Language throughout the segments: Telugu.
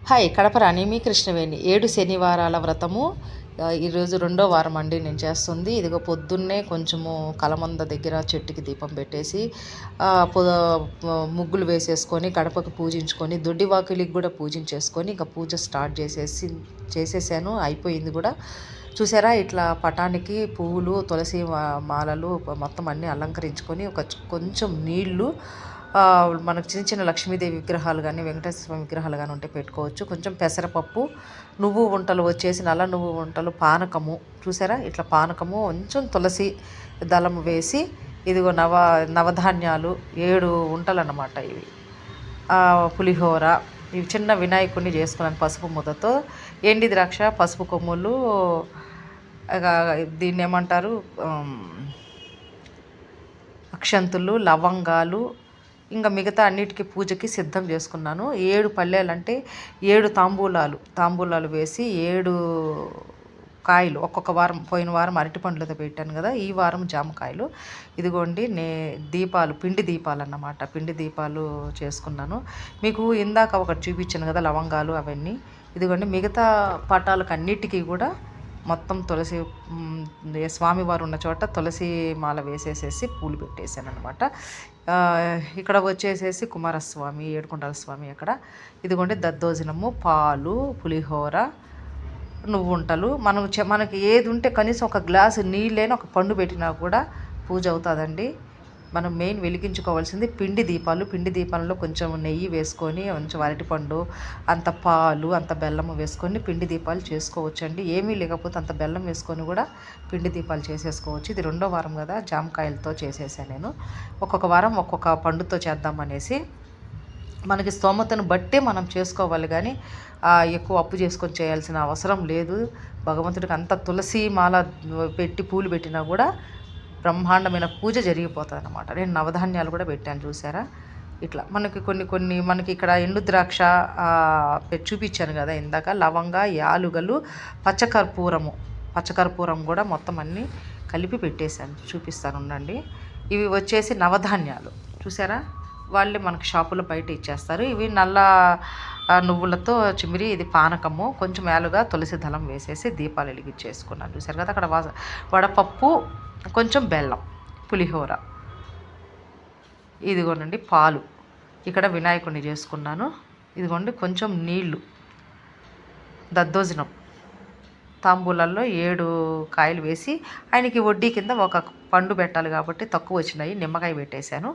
హాయ్ కడప రాణి మీ కృష్ణవేణి 7 శనివారాల వ్రతము ఈరోజు రెండో వారం అండి నేను చేస్తుంది. ఇదిగో పొద్దున్నే కొంచెము కలమంద దగ్గర చెట్టుకి దీపం పెట్టేసి ముగ్గులు వేసేసుకొని గడపకు పూజించుకొని దొడ్డివాకిలికి కూడా పూజించేసుకొని ఇంకా పూజ స్టార్ట్ చేసేసాను. అయిపోయింది కూడా. చూసారా, ఇట్లా పటానికి పువ్వులు, తులసి మాలలు మొత్తం అన్నీ అలంకరించుకొని కొంచెం నీళ్లు, మనకు చిన్న చిన్న లక్ష్మీదేవి విగ్రహాలు కానీ వెంకటేశ్వర స్వామి విగ్రహాలు కానీ ఉంటే పెట్టుకోవచ్చు. కొంచెం పెసరపప్పు, నువ్వు వంటలు వచ్చేసి నల్ల నువ్వు వంటలు, పానకము. చూసారా, ఇట్లా పానకము, కొంచెం తులసి దళము వేసి, ఇదిగో నవధాన్యాలు 7 వంటలు అన్నమాట ఇవి. పులిహోర, ఇవి చిన్న వినాయకుడిని చేసుకున్నాను పసుపు ముద్దతో. ఎండి ద్రాక్ష, పసుపు కొమ్ములు, దీన్ని ఏమంటారు, అక్షంతులు, లవంగాలు, ఇంకా మిగతా అన్నిటికీ పూజకి సిద్ధం చేసుకున్నాను. 7 పళ్ళేలు అంటే 7 తాంబూలాలు వేసి 7 కాయలు. ఒక్కొక్క వారం, పోయిన వారం అరటి పండ్లతో పెట్టాను కదా, ఈ వారం జామకాయలు. ఇదిగోండి దీపాలు, పిండి దీపాలు అన్నమాట. పిండి దీపాలు చేసుకున్నాను. మీకు ఇందాక ఒకటి చూపించాను కదా లవంగాలు అవన్నీ. ఇదిగోండి మిగతా పటాలకు అన్నిటికీ కూడా మొత్తం తులసి, స్వామివారు ఉన్న చోట తులసి మాల వేసేసేసి పూలు పెట్టేశాను అనమాట. ఇక్కడ వచ్చేసేసి కుమారస్వామి, ఏడుకొండల స్వామి అక్కడ. ఇదిగోండి దద్దోజనము, పాలు, పులిహోర, నువ్వుంటలు. మనకి ఏది ఉంటే కనీసం ఒక గ్లాసు నీళ్ళైనా, ఒక పండు పెట్టినా కూడా పూజ అవుతుందండి. మనం మెయిన్ వెలిగించుకోవాల్సింది పిండి దీపాలు. పిండి దీపాలలో కొంచెం నెయ్యి వేసుకొని, కొంచెం అరటిపండు, అంత పాలు, అంత బెల్లము వేసుకొని పిండి దీపాలు చేసుకోవచ్చు అండి. ఏమీ లేకపోతే అంత బెల్లం వేసుకొని కూడా పిండి దీపాలు చేసేసుకోవచ్చు. ఇది రెండో వారం కదా, జామకాయలతో చేసేసాను నేను. ఒక్కొక్క వారం ఒక్కొక్క పండుతో చేద్దామనేసి. మనకి స్తోమతను బట్టే మనం చేసుకోవాలి, కానీ ఎక్కువ అప్పు చేసుకొని చేయాల్సిన అవసరం లేదు. భగవంతుడికి అంత తులసి మాల పెట్టి పూలు పెట్టినా కూడా బ్రహ్మాండమైన పూజ జరిగిపోతుంది అన్నమాట. నేను నవధాన్యాలు కూడా పెట్టాను చూసారా. ఇట్లా మనకి కొన్ని మనకి ఇక్కడ ఎండు ద్రాక్ష చూపించాను కదా ఇందాక, లవంగ, యాలుగలు, పచ్చకర్పూరం కూడా మొత్తం అన్నీ కలిపి పెట్టేశాను. చూపిస్తాను ఉండండి. ఇవి వచ్చేసి నవధాన్యాలు. చూసారా, వాళ్ళే మనకి షాపులో బయట ఇచ్చేస్తారు. ఇవి నల్ల నువ్వులతో చిమిరి, ఇది పానకము, కొంచెం యాలుగా, తులసి దళం వేసేసి దీపాలు వెలిగించేసుకున్నాను. చూసారు కదా. అక్కడ వడపప్పు, కొంచెం బెల్లం, పులిహోర, ఇదిగోనండి పాలు. ఇక్కడ వినాయకుడిని చేసుకున్నాను. ఇదిగోండి కొంచెం నీళ్లు, దద్దోజనం, తాంబూలాల్లో 7 కాయలు వేసి, ఆయనకి వడ్డీ కింద ఒక పండు పెట్టాలి కాబట్టి తక్కువ వచ్చినాయి, నిమ్మకాయ పెట్టేశాను.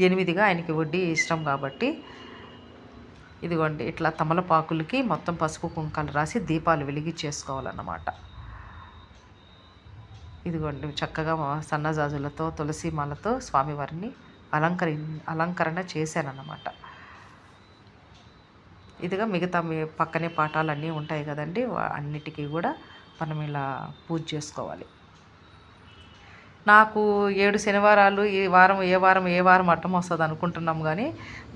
8గా ఆయనకి వడ్డీ ఇష్టం కాబట్టి. ఇదిగోండి ఇట్లా తమలపాకులకి మొత్తం పసుపు కుంకాలు రాసి దీపాలు వెలిగించేసుకోవాలన్నమాట. ఇదిగోండి చక్కగా సన్నజాజులతో, తులసి మాలతో స్వామివారిని అలంకరణ చేశానన్నమాట. ఇదిగా మిగతా పక్కనే పాఠాలు అన్నీ ఉంటాయి కదండి, అన్నిటికీ కూడా మనం ఇలా పూజ చేసుకోవాలి. నాకు 7 శనివారాలు, ఏ వారం అట్టం వస్తుంది అనుకుంటున్నాం, కానీ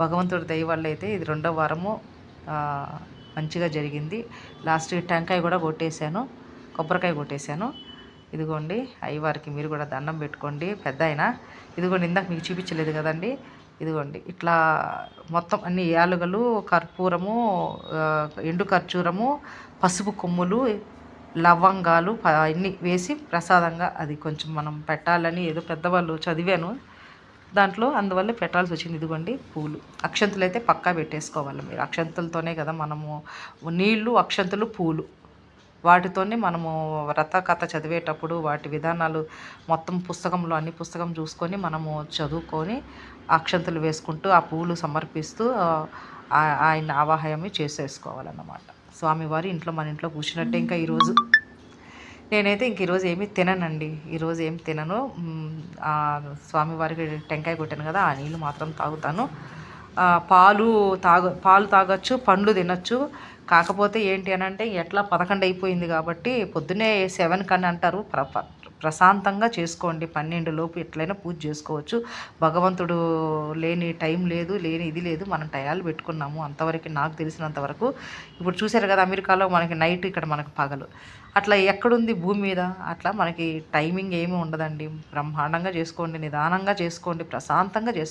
భగవంతుడి దయ వల్ల అయితే ఇది రెండో వారము మంచిగా జరిగింది. లాస్ట్ టెంకాయ కూడా కొట్టేశాను, కొబ్బరికాయ కొట్టేశాను. ఇదిగోండి అయ్యవారికి మీరు కూడా దండం పెట్టుకోండి, పెద్ద అయినా. ఇదిగోండి ఇందాక మీకు చూపించలేదు కదండి, ఇదిగోండి ఇట్లా మొత్తం అన్ని యాలుగలు, కర్పూరము, ఎండు ఖర్జూరము, పసుపు కొమ్ములు, లవంగాలు అన్నీ వేసి ప్రసాదంగా అది కొంచెం మనం పెట్టాలని ఏదో పెద్దవాళ్ళు చదివాను దాంట్లో, అందువల్ల పెట్టాల్సి వచ్చింది. ఇదిగోండి పూలు, అక్షంతులు అయితే పక్కా పెట్టేసుకోవాలి మీరు. అక్షంతులతోనే కదా మనము, నీళ్లు, అక్షంతులు, పూలు, వాటితోనే మనము వ్రత కథ చదివేటప్పుడు వాటి విధానాలు మొత్తం పుస్తకంలో, అన్ని పుస్తకం చూసుకొని మనము చదువుకొని అక్షంతులు వేసుకుంటూ ఆ పూలు సమర్పిస్తూ ఆయన ఆవాహయమి చేసేసుకోవాలన్నమాట. స్వామివారి ఇంట్లో, మన ఇంట్లో కూర్చున్నట్టే. ఇంకా ఈరోజు నేనైతే ఈరోజు ఏమీ తిననండి. ఈరోజు ఏం తినను. స్వామివారికి టెంకాయ కొట్టాను కదా, ఆ నీళ్ళు మాత్రం తాగుతాను. పాలు తాగొచ్చు, పండ్లు తినచ్చు. కాకపోతే ఏంటి అని అంటే, ఎట్లా 11 అయిపోయింది కాబట్టి పొద్దున్నే 7 కని అంటారు. ప్రశాంతంగా చేసుకోండి, 12 లోపు ఎట్లయినా పూజ చేసుకోవచ్చు. భగవంతుడు లేని టైం లేదు, లేని ఇది లేదు, మనం టయాలు పెట్టుకున్నాము అంతవరకు నాకు తెలిసినంత వరకు. ఇప్పుడు చూసారు కదా, అమెరికాలో మనకి నైట్, ఇక్కడ మనకు పగలు. అట్లా ఎక్కడుంది భూమి మీద? అట్లా మనకి టైమింగ్ ఏమీ ఉండదండి. బ్రహ్మాండంగా చేసుకోండి, నిదానంగా చేసుకోండి, ప్రశాంతంగా చేసుకోండి.